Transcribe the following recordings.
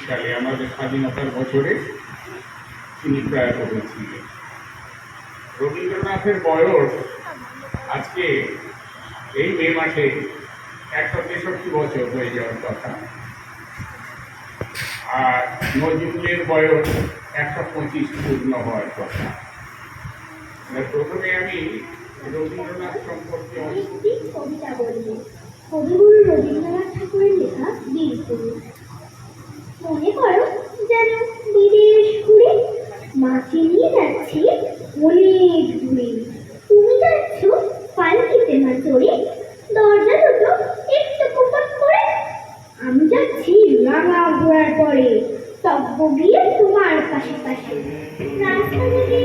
সালে আমাদের স্বাধীনতার বছরে তিনি প্রয়াত হয়েছিলেন। রবীন্দ্রনাথের বয়স আজকে এই মে মাসে 163 বছর হয়ে যাওয়ার কথা, আর নজরুলের বয়স 125 পূর্ণ হওয়ার কথা। প্রথমে আমি রবীন্দ্রনাথ সম্পর্কে একটি কবিতা বলব। কবিগুরু রবীন্দ্রনাথ ঠাকুরের লেখা বীরপুরুষ। মনে করো যেন বিদেশ ঘুরে মাকে নিয়ে যাচ্ছি অনেক দূরে। তুমি যাচ্ছ পালকিতে না চড়ে, দরজা দুটো একটু কোপাক করে। আমি যাচ্ছি রাঙা ঘোড়ার পরে, তব্য গিয়ে তোমার পাশে পাশে। রাস্তা থেকে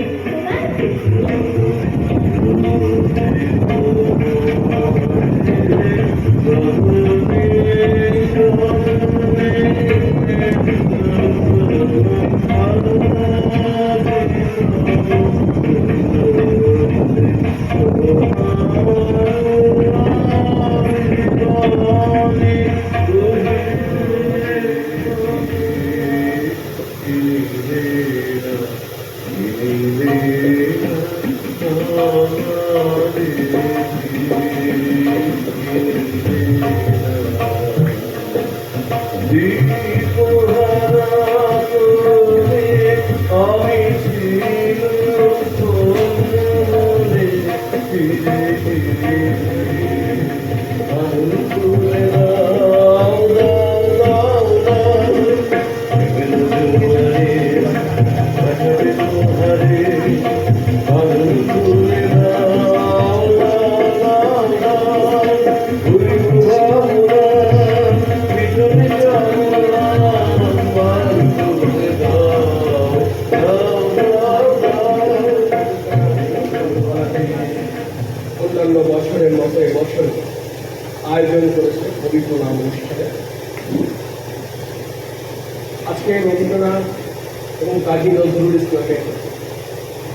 বছরের মতো এবছর আয়োজন করেছে কবি প্রণাম অনুষ্ঠানে। আজকে রবীন্দ্রনাথ এবং কাজী নজরুল ইসলামের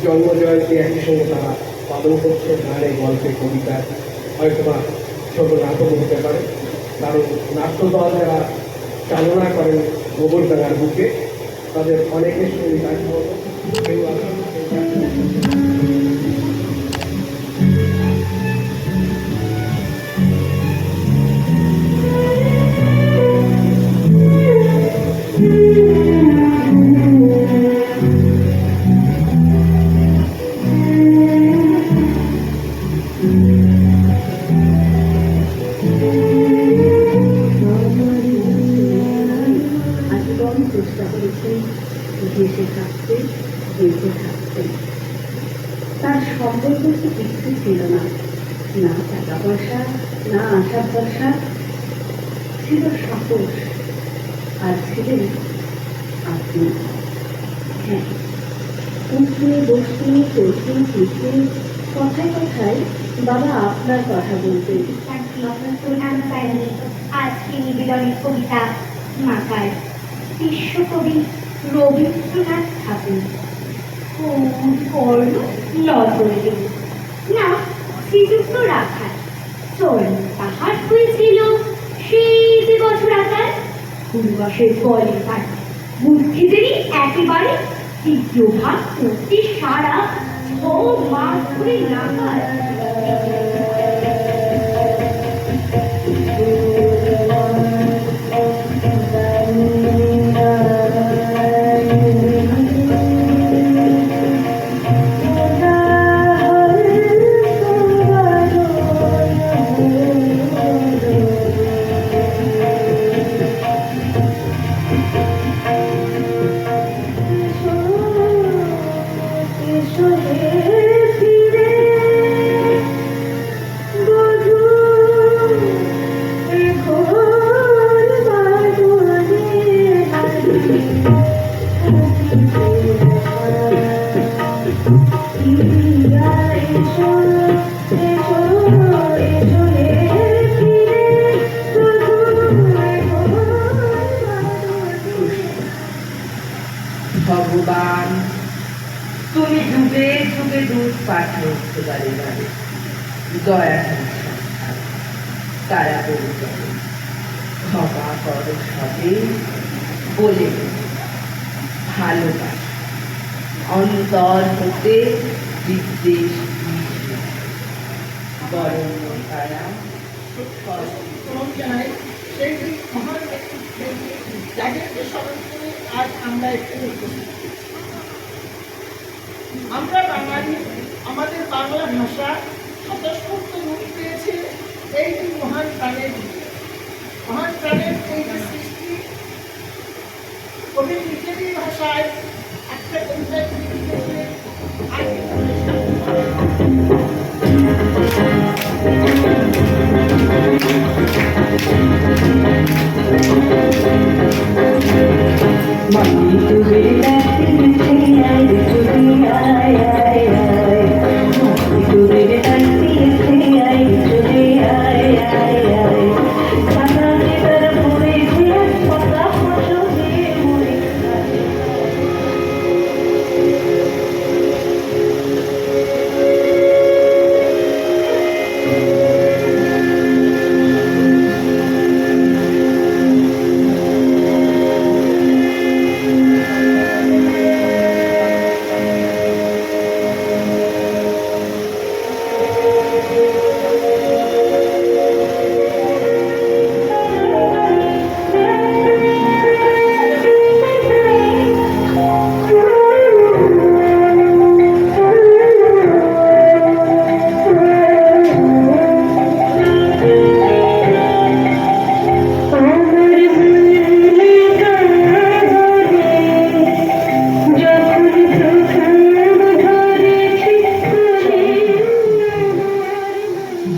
জন্মজয়ন্তী একই সঙ্গে তারা পালন করছে। গানে, গল্পে, কবিতায়, হয়তোবা ছোট নাটক হতে পারে। কারণ নাট্যদল যারা চালনা করেন গোবরডাঙ্গার বুকে, তাদের অনেকের সঙ্গে দেখা হলো। কেউ চেষ্টা করেছেন দেশে থাকতে, দেশে থাকতে। তার সম্পর্ক কিছু ছিল না, না টাকা পয়সা, না আশা ভরসা, ছিল সাহস, আর ছিলেন আপনি। হ্যাঁ, উঠে বসতে চলতে ফিরতে কথায় কথায় বাবা আপনার কথা বলতেন। আজকে নিবেদনের কবিতা মাকার বিশ্বকবি রবীন্দ্রনাথ ঠাকুর। কর্ণ নজরে না শ্রীযুক্ত রাখার চরণ তাহার হয়েছিল সেই যে বছর আকার। পূর্বাসের বলে তার বুদ্ধি যিনি একেবারে তীব্রভাগ করতে সারা 6 মাস ধরে নাকার। ভগবান, তুমি যুগে যুগে দুধ পাঠিয়ে উঠতে পারে যাবে দয়া তারা বলতে ক্ষমা করো সবে বলে ভালোবাসা অন্তর হতে বিদ্বেষ বরং তারা সেই মহান যাদেরকে স্মরণ করে আজ আমরা একটু উপস্থিত। আমরা বাঙালি, আমাদের বাংলা ভাষা স্বতঃস্ফূর্ত রূপ পেয়েছে এই যে মহান প্রাণের এই যে সৃষ্টি। কবি নিজেরই ভাষায় একটা কবিতায় লিখেছে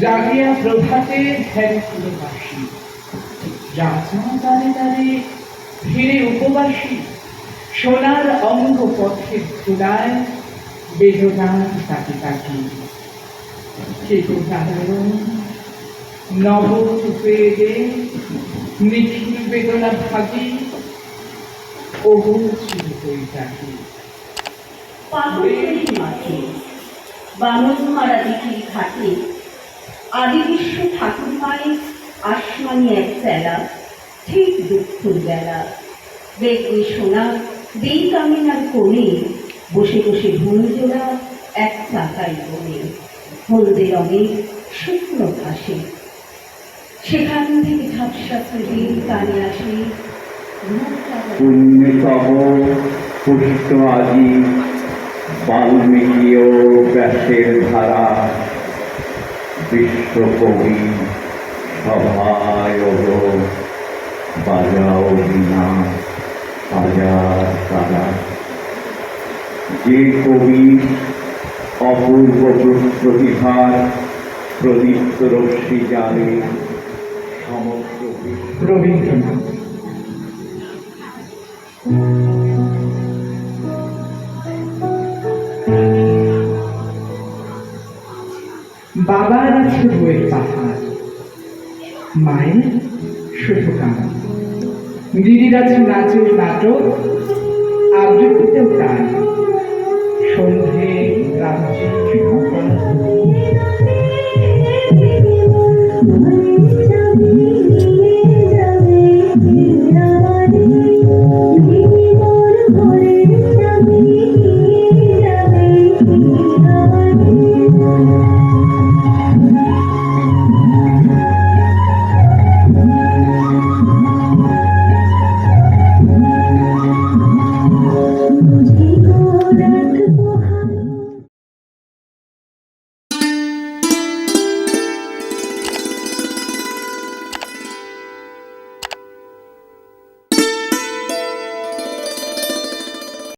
জাগিয়া প্রভাতে ধ্যানবাসী রাজা তারে তারে ফিরে উপবাসী সোনার অঙ্গ পথের ধুলায় বেদনার তাকে তাকে কেতু নারায়ণ নব চুপে নিখিল বেদনা ভাগী ওগো ছিল হয়ে থাকে পাগলের মাঠে বানর মারা দিঘির ঘাটে আদি বিশ্ব ঠাকুর মায়ের আসমানি এক বেলা ঠিক দুঃখর বেলা দেখবে সোনা দিই কামিনার কোণে বসে বসে ভুল জোড়া এক চাকাই বনে হলদে রঙে শুকনো ঘাসে সেখান থেকে ঝাপসা করে কানে আসে পুণ্যতম পুষ্ট আজি বাল্মীকিও ব্যাসের ধারা বিশ্বকবি সভায় বাজাও বিনা হাজার তারা যে কবি অপূর্ব প্রতিভার প্রদীপ্ত রশ্মি জালে সমগ্র রবীন্দ্রনাথ বাবার আছে বইয়ের পাহাড়, মায়ের শুধু গান, দিদির আছে নাচের নাটক,